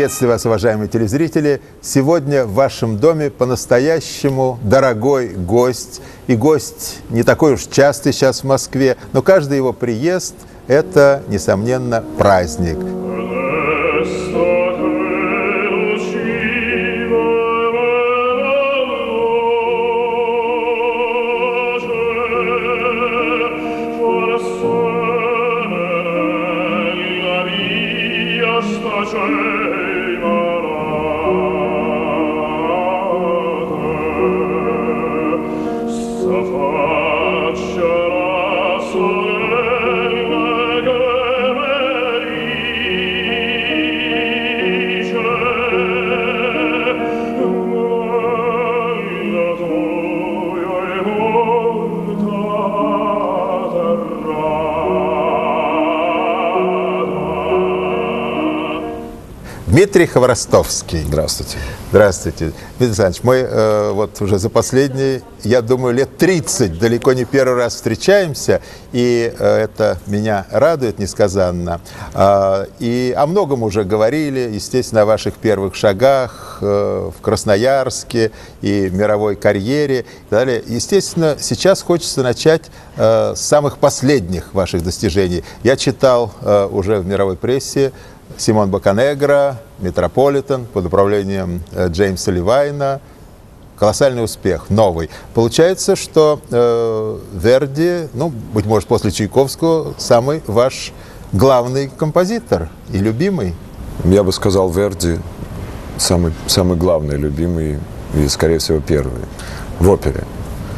Приветствую вас, уважаемые телезрители. Сегодня в вашем доме по-настоящему дорогой гость. И гость не такой уж частый сейчас в Москве, но каждый его приезд – это, несомненно, праздник. Дмитрий Хворостовский. Здравствуйте. Здравствуйте. Дмитрий Александрович, мы вот уже за последние, я думаю, лет 30 далеко не первый раз встречаемся, и это меня радует несказанно. И о многом уже говорили, естественно, о ваших первых шагах в Красноярске и мировой карьере и так далее. Естественно, сейчас хочется начать с самых последних ваших достижений. Я читал уже в мировой прессе Симон Бокканегро, Метрополитен под управлением Джеймса Левайна. Колоссальный успех, новый. Получается, что Верди, ну, быть может, после Чайковского, самый ваш главный композитор и любимый. Я бы сказал, Верди самый главный, любимый и, скорее всего, первый в опере.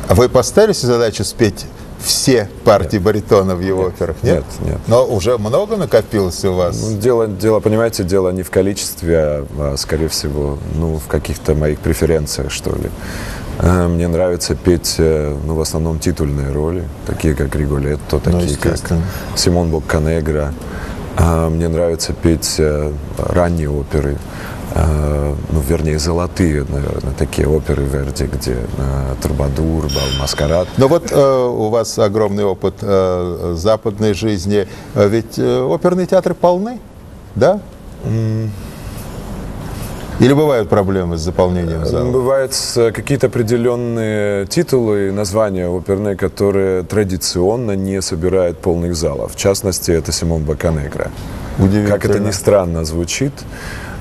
А вы поставили себе задачу спеть все партии баритона в его операх? Нет? Нет. Но уже много накопилось у вас? Ну, дело, понимаете, дело не в количестве, а скорее всего, в каких-то моих преференциях, что ли. Мне нравится петь, в основном титульные роли, такие как Риголетто, такие как Симон Бокканегро. Мне нравится петь ранние оперы. Вернее, золотые, наверное, такие оперы Верди, где Трубадур, Бал Маскарад. Но вот у вас огромный опыт западной жизни, ведь оперные театры полны, да? Или бывают проблемы с заполнением зала? Бывают какие-то определенные титулы, названия оперные, которые традиционно не собирают полных залов. В частности, это Симон Бокканегро. Как это ни странно звучит,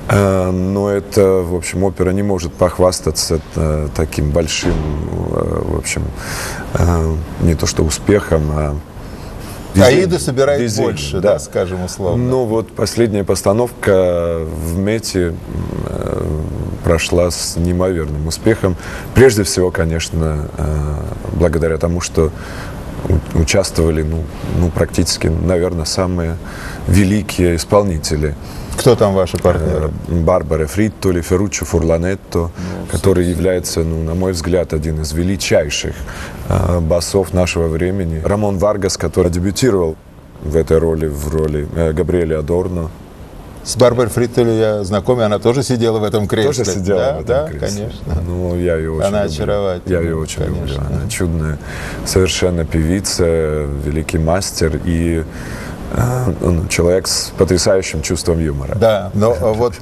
но это, в общем, опера не может похвастаться таким большим, в общем, не то что успехом, а Аида собирает больше, да, скажем условно. Ну вот последняя постановка в МЭТе прошла с неимоверным успехом. Прежде всего, конечно, благодаря тому, что участвовали, практически, наверное, самые великие исполнители. Кто там ваши партнеры? Барбара Фриттоли, Ферруччо Фурланетто, который является, на мой взгляд, один из величайших басов нашего времени. Рамон Варгас, который дебютировал в этой роли, в роли Габриэля Адорно. С Барбарой Фриттоли я знаком, и она тоже сидела в этом кресле. Тоже сидела в этом кресле. Конечно. Ну, я ее очень она люблю. очаровательна. Я ее очень люблю. Она чудная, совершенно певица, великий мастер и человек с потрясающим чувством юмора. Да, но вот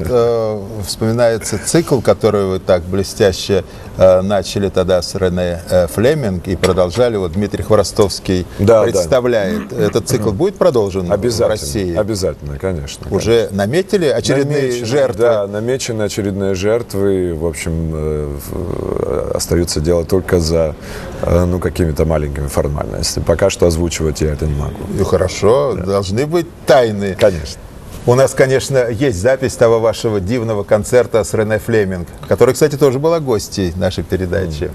вспоминается цикл, который вы так блестяще начали тогда с Рене Флеминг и продолжали, вот Дмитрий Хворостовский представляет. Да. Этот цикл будет продолжен в России? Обязательно, конечно. Уже наметили очередные жертвы? Да, намечены очередные жертвы. В общем, остается дело только за какими-то маленькими формальностями. Пока что озвучивать я это не могу. Ну, хорошо, должны быть тайны. Конечно. У нас, конечно, есть запись того вашего дивного концерта с Рене Флеминг, который, кстати, тоже была гостьей нашей передачи.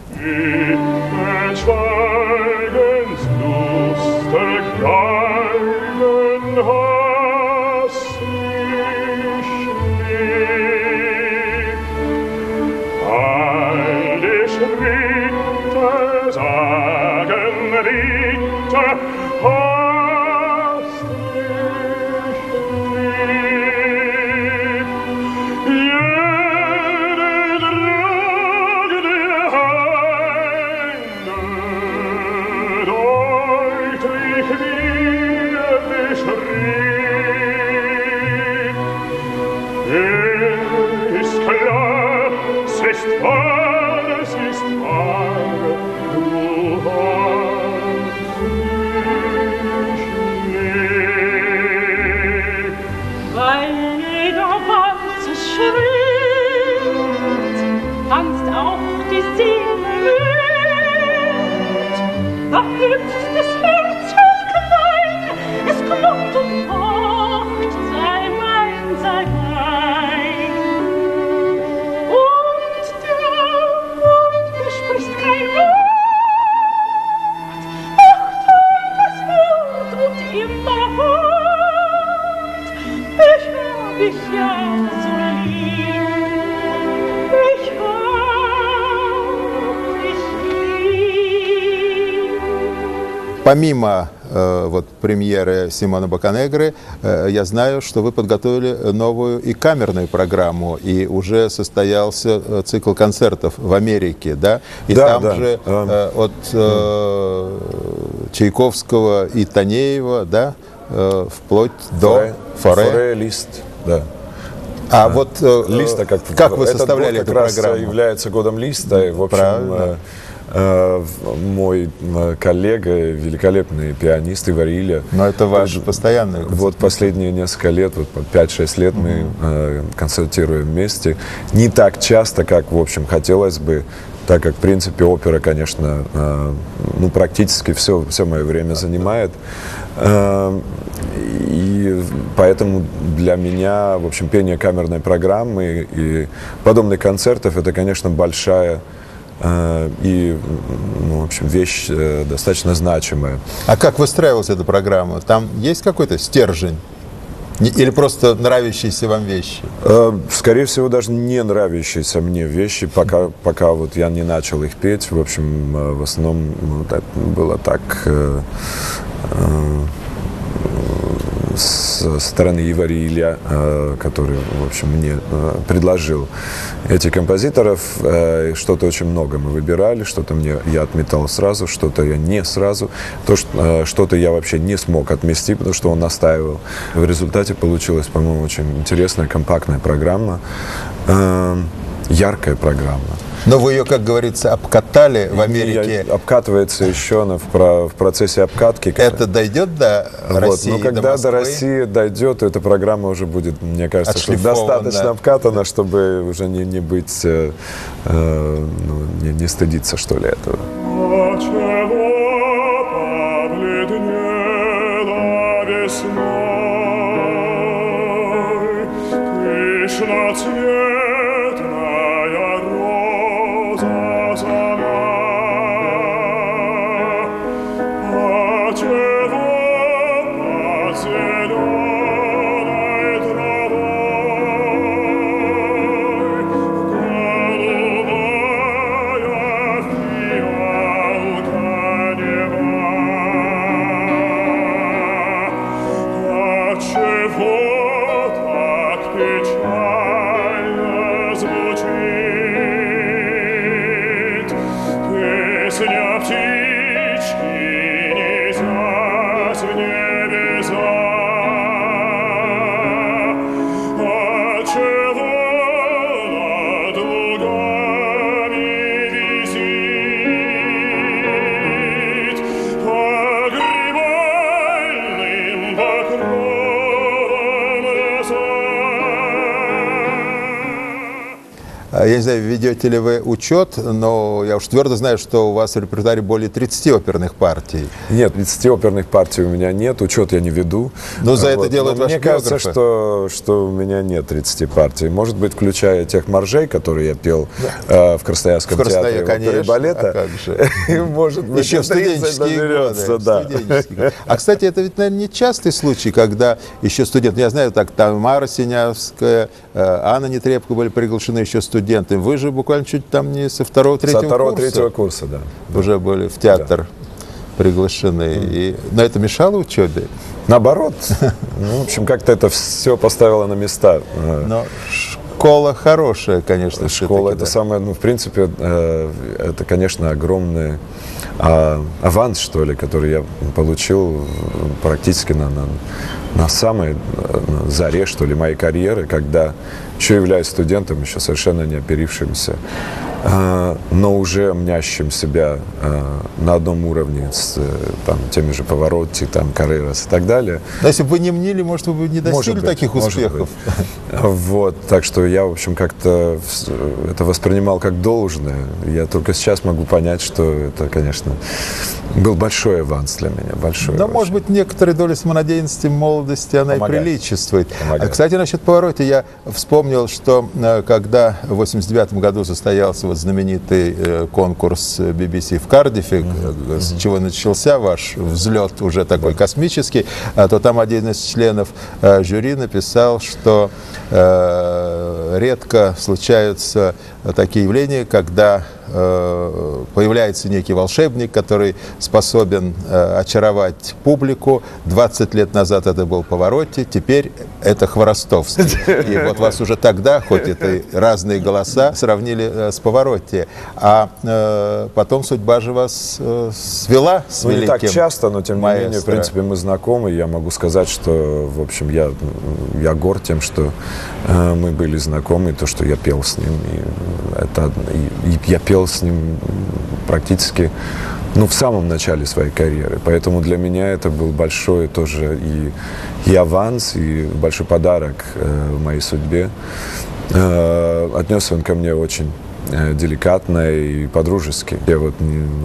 помимо вот премьеры Симона Бокканегры, я знаю, что вы подготовили новую и камерную программу, и уже состоялся цикл концертов в Америке, да? И да, там же от Чайковского и Танеева, да, вплоть до Форе, Лист, да. А вот Листа, как вы составляли этот эту год как программу? раз является годом Листа, и, в общем, мой коллега, великолепный пианист Ивар Илья. Но это ваш постоянный. Вот последние несколько лет, вот 5-6 лет мы концертируем вместе. Не так часто, как, в общем, хотелось бы, так как, в принципе, опера, конечно, ну, практически все мое время занимает. И поэтому для меня, в общем, пение камерной программы и подобных концертов — это, конечно, большая и, ну, в общем, вещь достаточно значимая. А как выстраивалась эта программа? Там есть какой-то стержень? Или просто нравящиеся вам вещи? Скорее всего, даже не нравящиеся мне вещи, пока вот я не начал их петь. В общем, в основном было так с стороны Ивара Илья, который, в общем, мне предложил этих композиторов. Что-то очень много мы выбирали, что-то я отметал сразу, что-то я не сразу. Что-то я вообще не смог отмести, потому что он настаивал. В результате получилась, по-моему, очень интересная, компактная программа, яркая программа. Но вы ее, как говорится, обкатали в Америке. Обкатывается еще, она в процессе обкатки. Это дойдет до России, но когда до Москвы? до России дойдет, то эта программа уже будет, мне кажется, что достаточно обкатана, чтобы уже не быть, не стыдиться, что ли, этого. Я не знаю, ведете ли вы учет, но я уж твердо знаю, что у вас в репертуаре более 30 оперных партий. Нет, 30 оперных партий у меня нет, учет я не веду. Но за это делают ваши биографы. Мне кажется, что у меня нет 30 партий. Может быть, включая тех маржей, которые я пел в Красноярском театре оперы и балета. А как же? Может быть, еще в студенческие годы. А, кстати, это ведь, наверное, не частый случай, когда еще студенты, я знаю, так, там Мара Синявская, Анна Нетребко были приглашены еще студенты. Вы же буквально чуть там не со второго-третьего курса, да. Уже были в театр приглашены. Но это мешало учебе? Наоборот. Ну, в общем, как-то это все поставило на места. Но школа хорошая, конечно. Школа — это самое, ну, в принципе, это, конечно, огромный аванс, что ли, который я получил практически на самой заре, что ли, моей карьеры, когда еще являюсь студентом, еще совершенно не оперившимся, но уже мнящим себя на одном уровне с там, теми же Паваротти, там, Каррерас и так далее. Но если бы вы не мнили, может, вы бы не достигли таких успехов. Вот, так что я, в общем, как-то это воспринимал как должное. Я только сейчас могу понять, что это, конечно, был большой аванс для меня. Большой. Но, может быть, некоторая доля самонадеянности, молодости, она помогает. И приличествует. Помогает. Кстати, насчет Паваротти я вспомнил, что когда в 1989 году состоялся вот знаменитый конкурс BBC в Кардифе, с чего начался ваш взлет уже такой космический, то там один из членов жюри написал, что редко случаются такие явления, когда появляется некий волшебник, который способен очаровать публику. 20 лет назад это был Паваротти, теперь это Хворостовский. И вот вас уже тогда, хоть это и разные голоса, сравнили с Паваротти. А потом судьба же вас свела с великим не так часто, но тем не маэстро. менее, в принципе, мы знакомы. Я могу сказать, что, в общем, я горд тем, что мы были знакомы, то, что я пел с ним. И я пел с ним практически в самом начале своей карьеры. Поэтому для меня это был большой тоже и аванс, и большой подарок в моей судьбе. Отнесся он ко мне очень деликатно и по-дружески. Я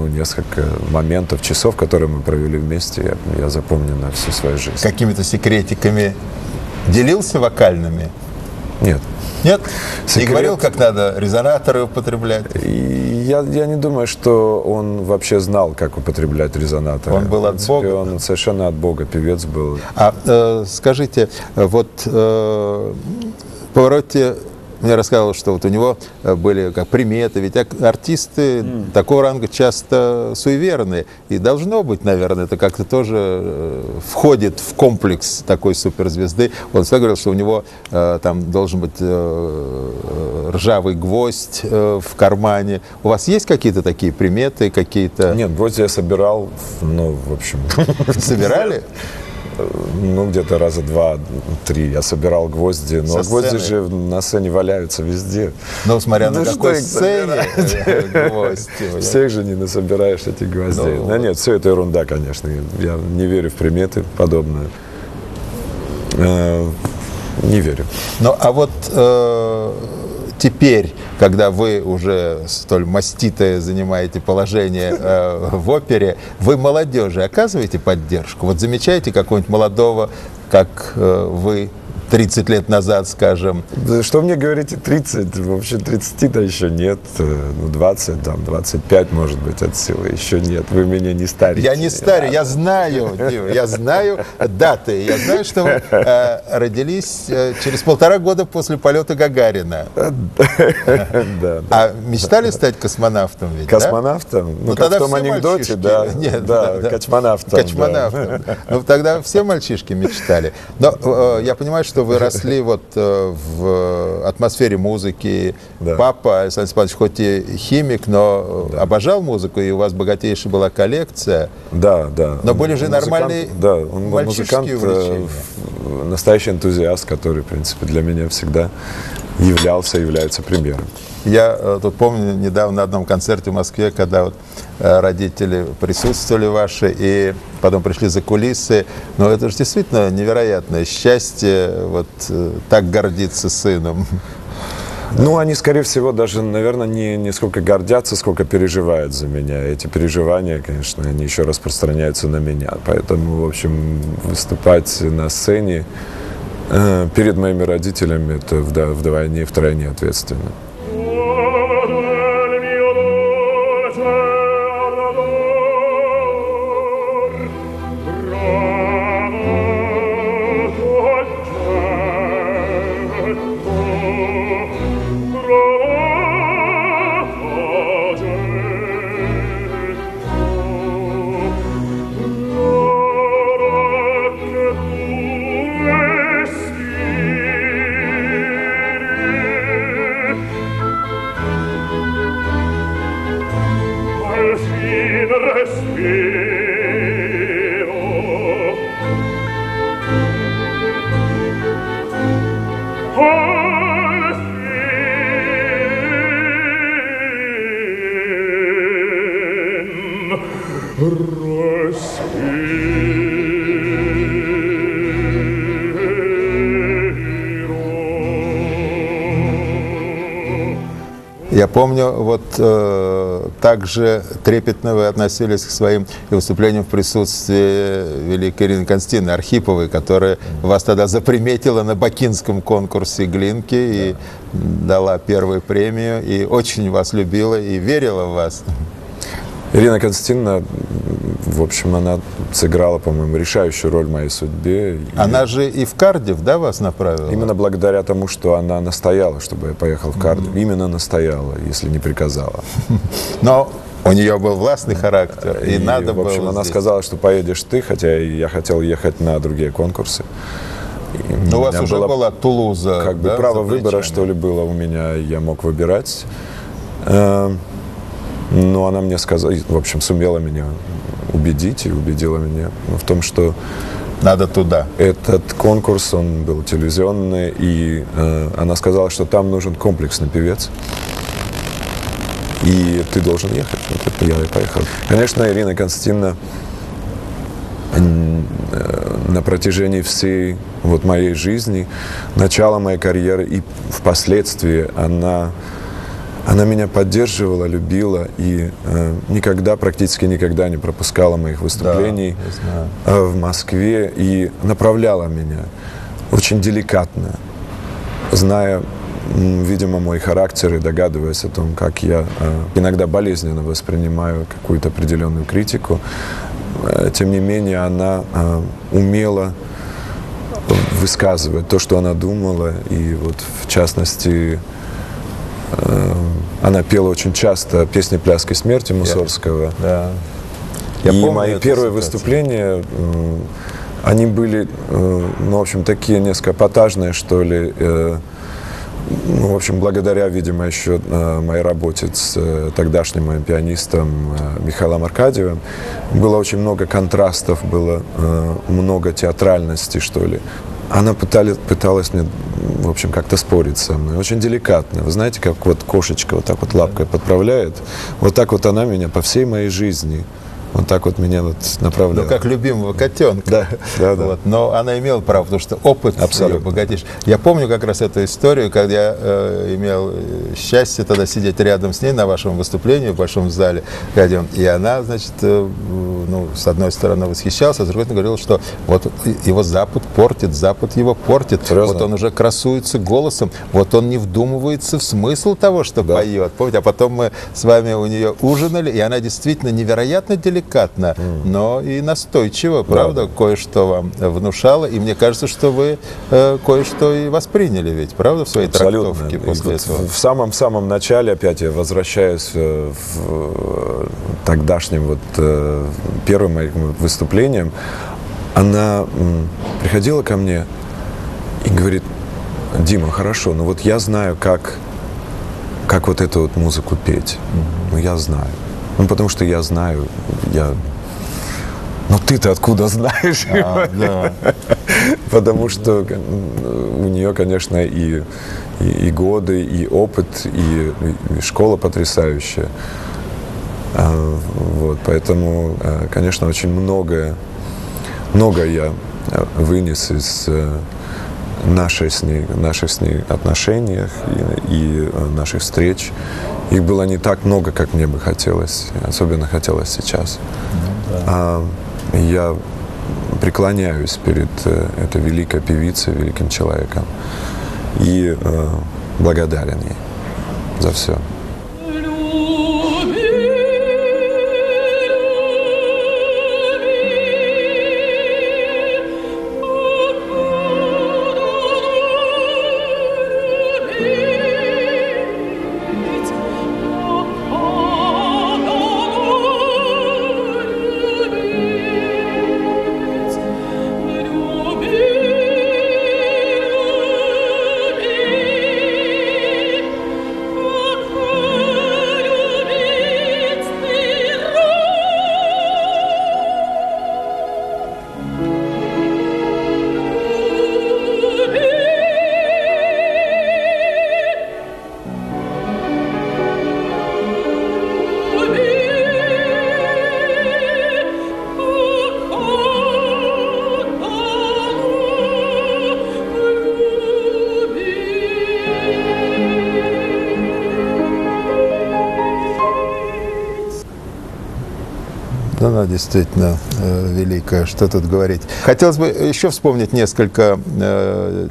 несколько моментов, часов, которые мы провели вместе, я запомню на всю свою жизнь. Какими-то секретиками делился вокальными? Нет. Нет? Не говорил, как надо резонаторы употреблять? Я не думаю, что он вообще знал, как употреблять резонаторы. Он был от Бога? Он совершенно от Бога, певец был. Скажите, Паваротти мне рассказывал, что вот у него были как приметы, ведь артисты такого ранга часто суеверные. И должно быть, наверное, это как-то тоже входит в комплекс такой суперзвезды. Он всегда говорил, что у него там должен быть ржавый гвоздь в кармане. У вас есть какие-то такие приметы, какие-то... Нет, гвозди я собирал, в общем... Собирали? Где-то раза 2-3 я собирал гвозди, но гвозди же на сцене валяются везде. Ну, смотря на какой сцене гвозди. Всех же не насобираешь этих гвоздей. Нет, все это ерунда, конечно. Я не верю в приметы подобные. Не верю. Ну, а вот теперь, когда вы уже столь маститое занимаете положение в опере, вы молодежи оказываете поддержку? Вот замечаете какого-нибудь молодого, как вы 30 лет назад, скажем? Да, что мне говорите 30? Вообще 30-то еще нет. 20, 25, может быть, от силы еще нет. Вы меня не старите. Я не старю, я знаю, Дима, я знаю даты. Я знаю, что вы родились через 1,5 года после полета Гагарина. Да. А мечтали стать космонавтом ведь, космонавтом? Ну, как тогда в том все анекдоте, мальчишки. да, космонавтом. Космонавтом. Ну, тогда все мальчишки мечтали. Но я понимаю, что вы росли в атмосфере музыки. Да. Папа Александр Степанович хоть и химик, но обожал музыку, и у вас богатейшая была коллекция. Да. Но были же нормальные он был музыкант, увлечения. настоящий энтузиаст, который, в принципе, для меня всегда является примером. Я тут помню недавно на одном концерте в Москве, когда родители присутствовали ваши, и потом пришли за кулисы. Но это же действительно невероятное счастье, так гордиться сыном. Они, скорее всего, даже, наверное, не сколько гордятся, сколько переживают за меня. Эти переживания, конечно, они еще распространяются на меня. Поэтому, в общем, выступать на сцене перед моими родителями, это втройне ответственно. Я помню, так же трепетно вы относились к своим выступлениям в присутствии великой Ирины Константиновны Архиповой, которая вас тогда заприметила на бакинском конкурсе Глинки и дала первую премию, и очень вас любила и верила в вас. Ирина Константиновна, в общем, она сыграла, по-моему, решающую роль в моей судьбе. Она же и в Кардифф, да, вас направила? Именно благодаря тому, что она настояла, чтобы я поехал в Кардифф. Именно настояла, если не приказала. Но у нее был властный характер, и надо было в общем, она здесь. сказала, что поедешь ты, хотя я хотел ехать на другие конкурсы. Но у вас уже была Тулуза, как бы да, право за выбора, плечами? что ли, было у меня, я мог выбирать. Но она мне сказала, в общем, сумела меня убедить и убедила меня в том, что Надо туда. этот конкурс, он был телевизионный, и она сказала, что там нужен комплексный певец, и ты должен ехать. Вот это я и поехал. Конечно, Ирина Константиновна на протяжении всей вот моей жизни, начала моей карьеры и впоследствии она меня поддерживала, любила и практически никогда не пропускала моих выступлений в Москве и направляла меня очень деликатно, зная, видимо, мой характер и догадываясь о том, как я иногда болезненно воспринимаю какую-то определенную критику. Тем не менее, она умела высказывать то, что она думала, и вот в частности она пела очень часто песни «Пляски смерти» Мусорского. Да. И помню мои эту первые ситуацию. выступления, они были, в общем, такие несколько эпатажные, что ли. В общем, благодаря, видимо, еще моей работе с тогдашним моим пианистом Михаилом Аркадьевым, было очень много контрастов, было много театральности, что ли. Она пыталась мне, в общем, как-то спорить со мной. Очень деликатно. Вы знаете, как вот кошечка вот так вот лапкой подправляет? Вот так вот она меня по всей моей жизни вот так вот меня вот направляла. Ну, как любимого котенка. Да. Вот. Но она имела право, потому что опыт Абсолютно. ее богатейший. Я помню как раз эту историю, когда я имел счастье тогда сидеть рядом с ней на вашем выступлении в Большом зале. И она, значит, с одной стороны восхищалась, а с другой стороны говорила, что вот его Запад его портит. Серьезно? Вот он уже красуется голосом, вот он не вдумывается в смысл того, что поет. Помните, а потом мы с вами у нее ужинали, и она действительно невероятно деликатно, но и настойчиво, правда, кое-что вам внушала. И мне кажется, что вы кое-что и восприняли ведь, правда, в своей трактовке после И этого. В самом начале, опять я возвращаюсь в тогдашним первым моим выступлением, она приходила ко мне и говорит: Дима, хорошо, но вот я знаю, как вот эту вот музыку петь. Ну, я знаю. Ну, потому что я знаю, но ты-то откуда знаешь? Да. Потому что у нее, конечно, и годы, и опыт, и школа потрясающая. Вот, поэтому, конечно, очень многое я вынес из наших с ней отношениях и наших встреч. Их было не так много, как мне бы хотелось, особенно хотелось сейчас. Я преклоняюсь перед этой великой певицей, великим человеком и благодарен ей за все. Она действительно великая, что тут говорить. Хотелось бы еще вспомнить несколько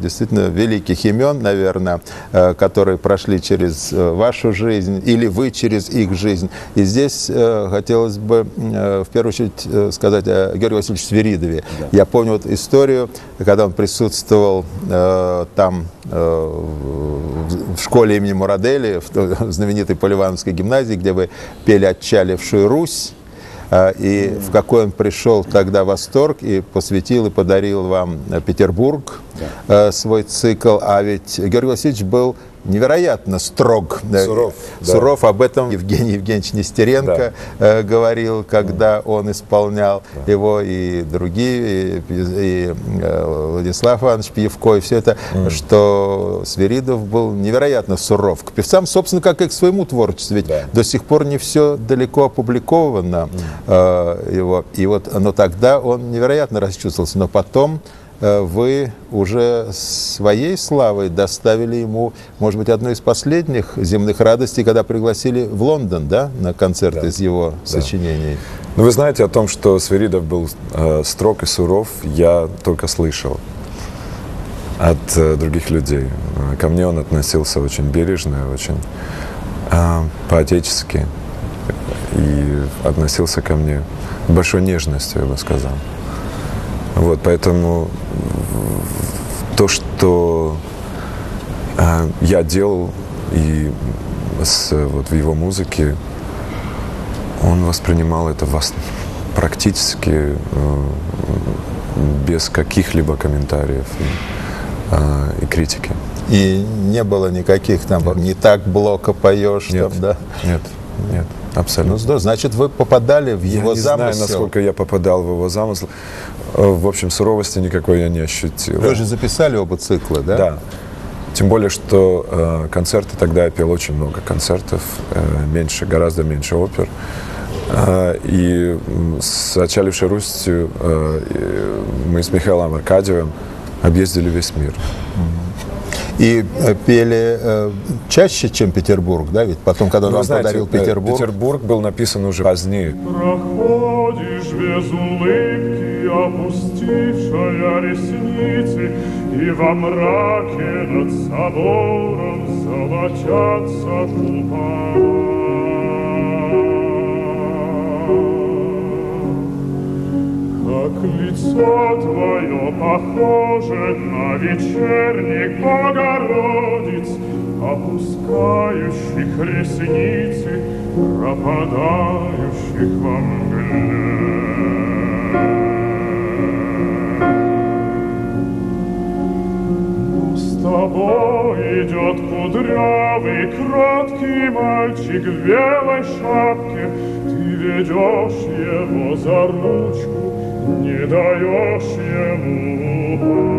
действительно великих имен, наверное, которые прошли через вашу жизнь или вы через их жизнь. И здесь хотелось бы в первую очередь сказать о Георгии Васильевиче Свиридове. Да. Я помню вот историю, когда он присутствовал там в школе имени Мурадели, в знаменитой Поливановской гимназии, где вы пели «Отчалившую Русь». И в какой он пришел тогда восторг и посвятил и подарил вам Петербург, свой цикл. А ведь Георгий Васильевич был невероятно строг. Суров. Суров. Об этом Евгений Евгеньевич Нестеренко говорил, когда он исполнял его, и другие, и Владислав Иванович Пьевко, и все это, что Свиридов был невероятно суров к певцам, собственно, как и к своему творчеству. Ведь до сих пор не все далеко опубликовано его. И вот, но тогда он невероятно расчувствовался. Но потом вы уже своей славой доставили ему, может быть, одну из последних земных радостей, когда пригласили в Лондон, да, на концерт из его сочинений. Ну, вы знаете о том, что Свиридов был строг и суров, я только слышал от других людей. Ко мне он относился очень бережно, очень по-отечески, и относился ко мне с большой нежностью, я бы сказал. Вот, поэтому то, что я делал и вот в его музыке, он воспринимал это практически без каких-либо комментариев и критики. И не было никаких там, не так блока поешь, нет, там, да? Нет, абсолютно. Ну, здорово. Значит, вы попадали в его замысел. Я не знаю, насколько я попадал в его замысел. В общем, суровости никакой я не ощутил. Вы же записали оба цикла, да? Да. Тем более, что концерты тогда я пел очень много концертов, гораздо меньше опер. И с «Отчалившей Русью» мы с Михаилом Аркадьевым объездили весь мир. И пели чаще, чем Петербург, да? Ведь потом, когда он вам подарил Петербург... Петербург был написан уже позднее. Проходишь без улыбки, опустившая ресницы, и во мраке над собором золотятся купола. Как лицо твое похоже на вечерних Богородиц, опускающих ресницы, пропадающих во мгле. С тобой идет кудрявый, кроткий мальчик в белой шапке, ты ведешь его за ручку, не даешь ему упасть.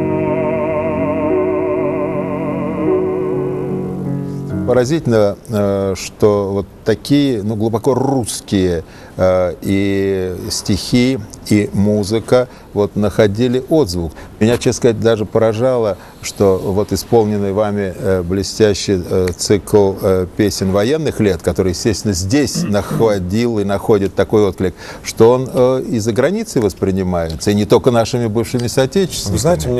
Поразительно, что вот такие, глубоко русские и стихи, и музыка вот находили отзвук. Меня, честно сказать, даже поражало, что вот исполненный вами блестящий цикл песен военных лет, который, естественно, здесь находил и находит такой отклик, что он и за границей воспринимается, и не только нашими бывшими соотечественниками. Вы знаете, у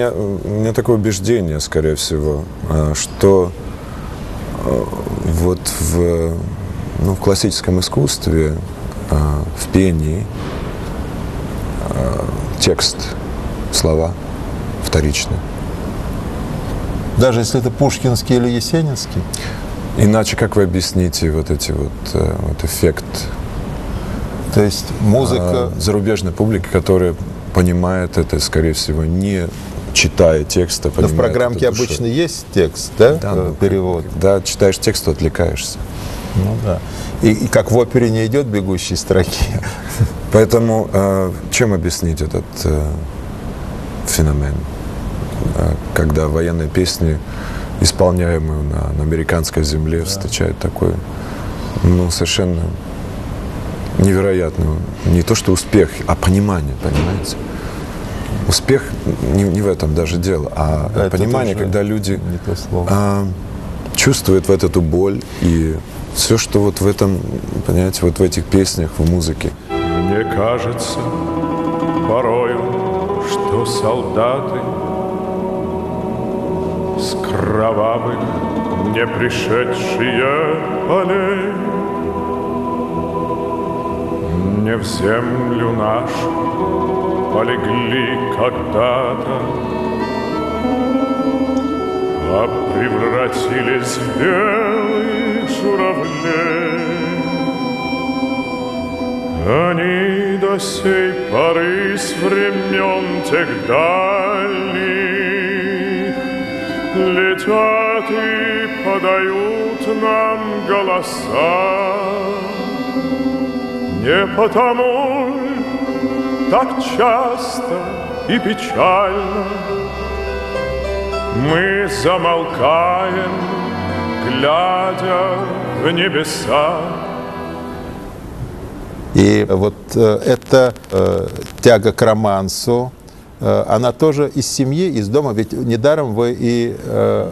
меня такое убеждение, скорее всего, что вот в классическом искусстве, в пении, текст, слова вторичны. Даже если это пушкинский или есенинский? Иначе как вы объясните вот эффект? То есть музыка... Зарубежной публики, которая понимает это, скорее всего, не читая текста, но в программке обычно есть текст, да, перевод? Когда читаешь текст, то отвлекаешься. Ну да. И как в опере не идет бегущей строки. Поэтому чем объяснить этот феномен? Когда военные песни, исполняемые на американской земле, встречают такой, совершенно невероятный, не то что успех, а понимание, понимаете? Успех не в этом даже дело, а понимание, когда люди чувствуют вот эту боль и все, что вот в этом, понимаете, вот в этих песнях, в музыке. Мне кажется порою, что солдаты с кровавых не пришедшие полей не в землю нашу полегли когда-то, а превратились в белых журавлей. Они до сей поры с времен тех дальних летят и подают нам голоса. Не потому так часто и печально мы замолкаем, глядя в небеса. И вот эта тяга к романсу, она тоже из семьи, из дома. Ведь недаром вы и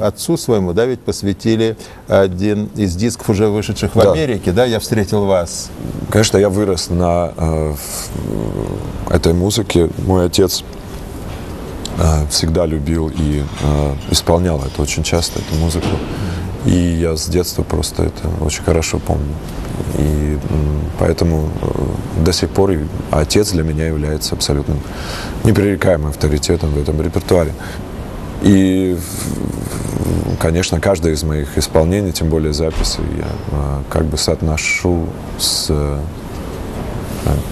отцу своему, да, ведь посвятили один из дисков, уже вышедших в Америке, да, «Я встретил вас». Конечно, я вырос на этой музыке. Мой отец всегда любил и исполнял это очень часто, эту музыку. И я с детства просто это очень хорошо помню. И поэтому до сих пор отец для меня является абсолютно непререкаемым авторитетом в этом репертуаре. И, конечно, каждое из моих исполнений, тем более записи, я как бы соотношу с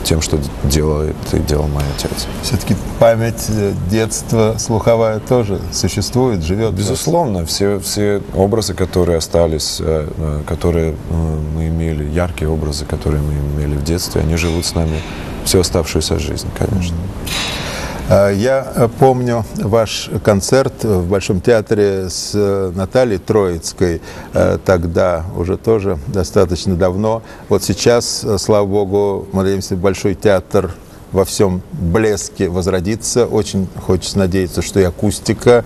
тем, что делает и делал мой отец. Все-таки память детства слуховая тоже существует, живет. Безусловно, все образы, которые остались, которые мы имели, яркие образы, которые мы имели в детстве, они живут с нами всю оставшуюся жизнь, конечно. Я помню ваш концерт в Большом театре с Натальей Троицкой, тогда уже тоже достаточно давно. Вот сейчас, слава богу, мы надеемся, Большой театр во всем блеске возродится. Очень хочется надеяться, что и акустика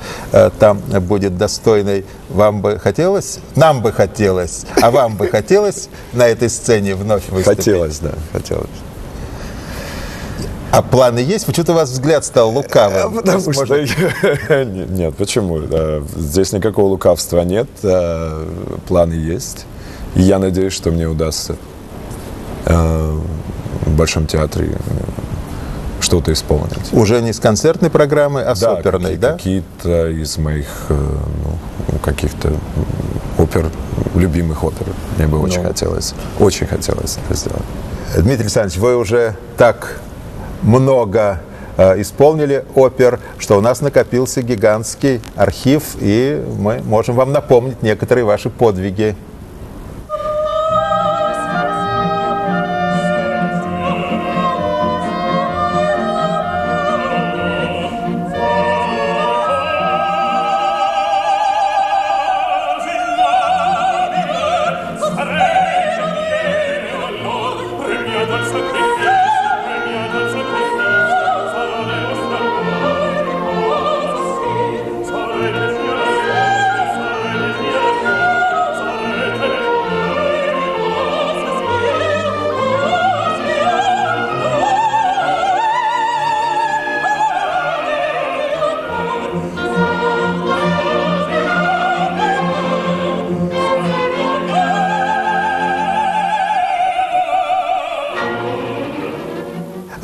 там будет достойной. Вам бы хотелось? Нам бы хотелось. А вам бы хотелось на этой сцене вновь выступить? Хотелось, да, хотелось. А планы есть? Почему-то у вас взгляд стал лукавым. Потому что... Нет, почему? Здесь никакого лукавства нет. Планы есть. И я надеюсь, что мне удастся в Большом театре что-то исполнить. Уже не с концертной программы, а с оперной, да? Какие-то из моих каких-то опер, любимых опер. Мне бы очень хотелось это сделать. Дмитрий Александрович, вы уже так много исполнили опер, что у нас накопился гигантский архив, и мы можем вам напомнить некоторые ваши подвиги.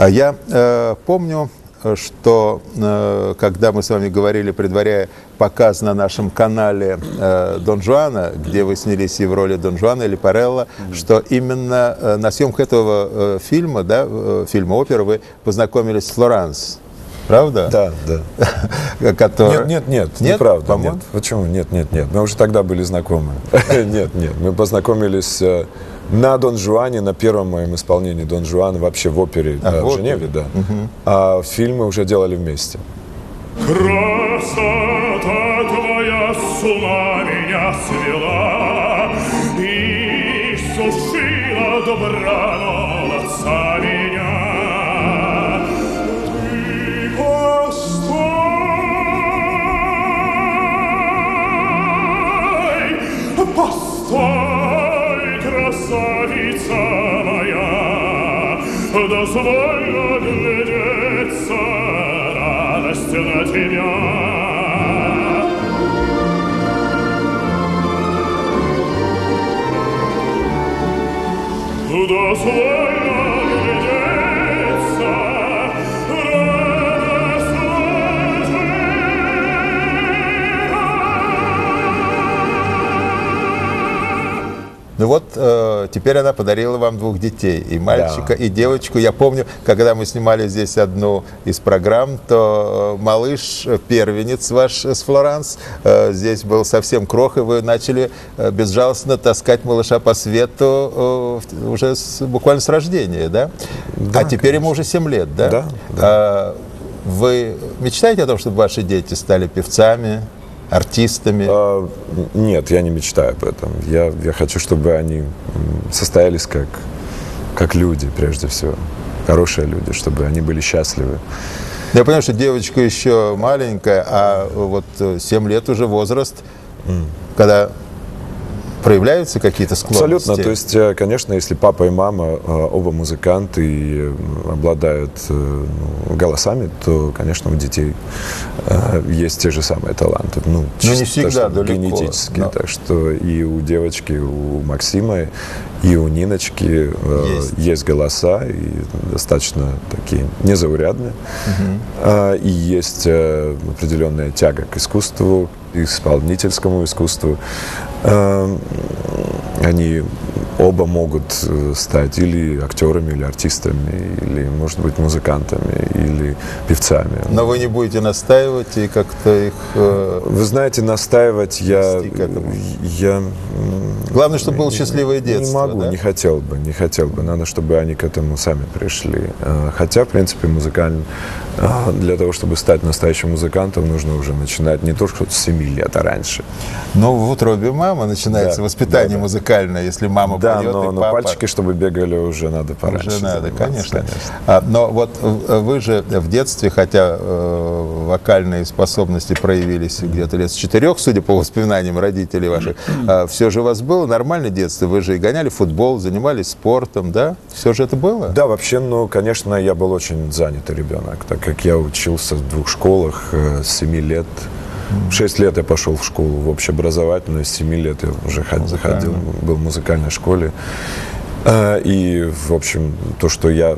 Я помню, что когда мы с вами говорили, предваряя показ на нашем канале Дон Жуана, где вы снялись и в роли Дон Жуана или Парелла, что именно на съемках этого фильма, да, фильма-оперы, вы познакомились с Флоранс. Правда? Да, да. Который... Нет, неправда. Нет. Почему? Нет. Мы уже тогда были знакомы. Нет. Мы познакомились на Дон Жуане, на первом моем исполнении Дон Жуана, вообще в опере в Женеве, да. А фильмы уже делали вместе. Красота твоя с ума меня свела и сушила добра молодца меня. Постой, красавица моя, дозволь оглядеться, радость на тебя. Дозволь оглядеться, радость на тебя. Ну вот, теперь она подарила вам 2 детей, и мальчика, и девочку. Я помню, когда мы снимали здесь одну из программ, то малыш, первенец ваш с Флоранс, здесь был совсем крохой, вы начали безжалостно таскать малыша по свету уже буквально с рождения, да? Да, а теперь ему уже 7 лет, да? Да, да. Вы мечтаете о том, чтобы ваши дети стали певцами, артистами? Нет, я не мечтаю об этом. Я хочу, чтобы они состоялись как люди, прежде всего. Хорошие люди, чтобы они были счастливы. Я понимаю, что девочка еще маленькая, а вот 7 лет уже возраст, когда проявляются какие-то склонности? Абсолютно. То есть, конечно, если папа и мама оба музыканты и обладают голосами, то, конечно, у детей есть те же самые таланты. Ну, не всегда далеко. Генетически. Но... Так что и у девочки, у Максима, и у Ниночки есть голоса, и достаточно такие незаурядные. И есть определенная тяга к искусству, исполнительскому искусству. Они оба могут стать или актерами, или артистами, или, может быть, музыкантами, или певцами. Но вы не будете настаивать и как-то их... Вы знаете, настаивать я... Главное, чтобы было счастливое детство. Не могу, да? не хотел бы. Надо, чтобы они к этому сами пришли. Хотя, в принципе, для того, чтобы стать настоящим музыкантом, нужно уже начинать не только с 7 лет, а раньше. Но в утробе мамы начинается воспитание музыкальное, если мама поет, и папа... но пальчики, чтобы бегали, уже надо пораньше. Уже надо, конечно. Но вот вы же в детстве, хотя вокальные способности проявились где-то лет с 4, судя по воспоминаниям родителей ваших, все же у вас было нормальное детство? Вы же и гоняли в футбол, занимались спортом, да? Все же это было? Да, вообще, конечно, я был очень занятый ребенок, так как я учился в 2 школах с 7 лет. В 6 лет я пошел в школу в общеобразовательную, с 7 лет я уже ходил, был в музыкальной школе. И, в общем, то, что я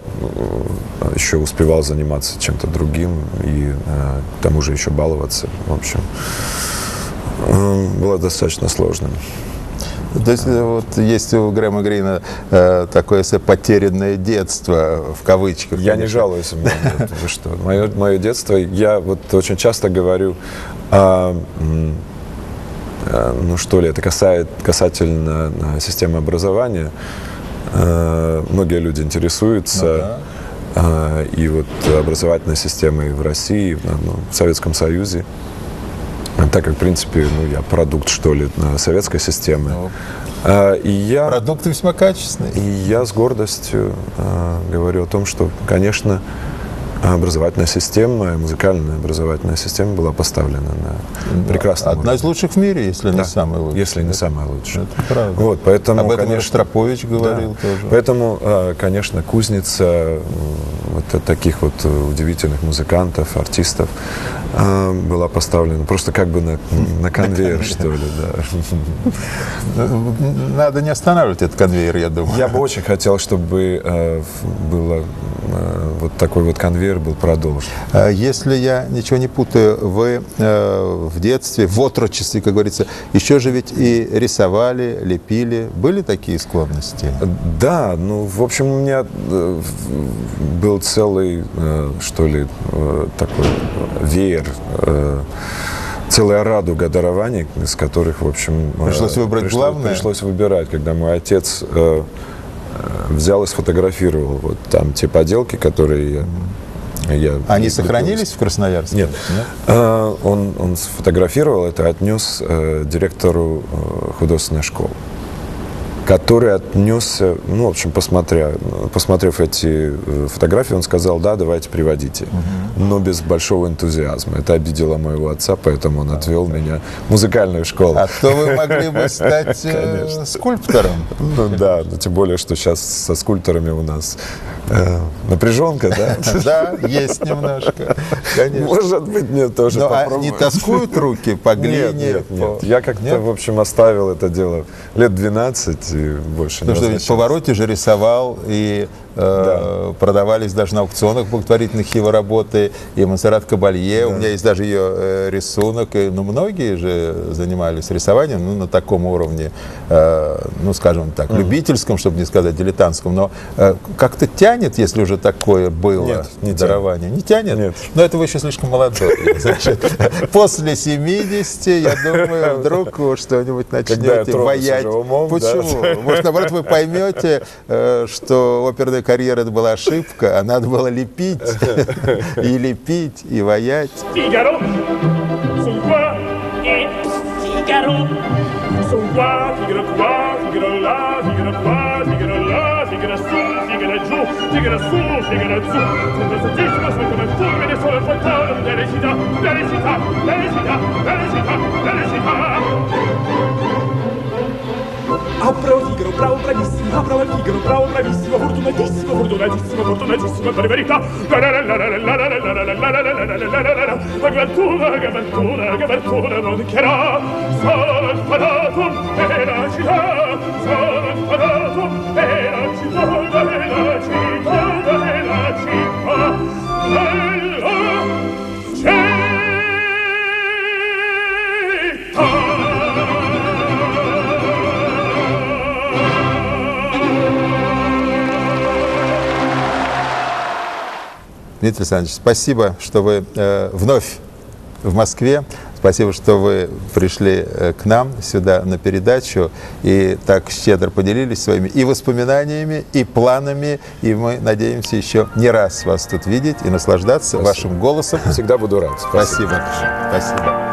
еще успевал заниматься чем-то другим и к тому же еще баловаться, в общем, было достаточно сложно. То есть вот есть у Грэма Грина такое эссе «Потерянное детство», в кавычках. Я не жалуюсь. Вы что? Мое детство, я вот очень часто говорю, это касательно системы образования. Многие люди интересуются, и вот образовательной системой в России, в Советском Союзе. Так как, в принципе, я продукт, что ли, советской системы. Продукт весьма качественный. И я с гордостью говорю о том, что, конечно, образовательная система, музыкальная образовательная система была поставлена на прекрасном Одна из лучших в мире, если не самая лучшая. Если не самая лучшая. Это правда. Вот, поэтому, об этом конечно, Ростропович говорил тоже. Поэтому, конечно, кузница вот таких вот удивительных музыкантов, артистов была поставлена просто как бы на конвейер, что ли, да. Надо не останавливать этот конвейер, я думаю. Я бы очень хотел, чтобы было вот такой вот конвейер был продолжен. Если я ничего не путаю, вы в детстве, в отрочестве, как говорится, еще же ведь и рисовали, лепили. Были такие склонности? Да, в общем, у меня был целый, что ли, такой веер, целая радуга дарований, из которых, в общем... Пришлось выбрать главное? Пришлось выбирать, когда мой отец взял и сфотографировал вот там те поделки, которые я Они сохранились в Красноярске? Нет. Он сфотографировал это, отнес директору художественной школы, который отнесся, в общем, посмотрев эти фотографии, он сказал: да, давайте приводите, но без большого энтузиазма. Это обидело моего отца, поэтому он отвел меня в музыкальную школу. А то вы могли бы стать скульптором. Да, тем более, что сейчас со скульпторами у нас Напряженка, да? Да, есть немножко, конечно. Может быть, мне тоже Но попробовать. не тоскуют руки по глине? Нет. Я как-то, в общем, оставил это дело лет 12 и больше не Потому что ведь возвращался. Паваротти же рисовал, и продавались даже на аукционах благотворительных его работы, и Монсеррат Кабалье. У меня есть даже ее рисунок. И, многие же занимались рисованием, на таком уровне, скажем так, любительском, чтобы не сказать дилетантском. Но как-то тянет, если уже такое было Нет, не дарование? Не тянет? Нет. Но это вы еще слишком молодой. Значит, после 70, я думаю, вдруг вы что-нибудь Когда я начнете тронусь воять. уже умом, да. Почему? Может, наоборот, вы поймете, что оперная карьера это была ошибка, а надо было лепить, и воять. Figaro, son qua e Figaro, son qua, Figaro qua, Figaro là, Figaro qua, Figaro là, Figaro su, Figaro giù, Figaro su, Figaro giù. Sono santissimo, sono come il fulmine, sono il fantasma delle città, delle città, delle città, delle città, delle città. Ah, bravo Figaro, bravo, bravissimo, ah, bravo il Figaro, bravo, bravissimo, fortunatissimo, fortunatissimo, fortunatissimo, per verità. Ma che fortuna non chiarà, sono infadato e la città, sono infadato e la città, della città, della città, della città. Дмитрий Александрович, спасибо, что вы вновь в Москве. Спасибо, что вы пришли к нам сюда на передачу и так щедро поделились своими и воспоминаниями, и планами. И мы надеемся еще не раз вас тут видеть и наслаждаться вашим голосом. Всегда буду рад. Спасибо. Спасибо.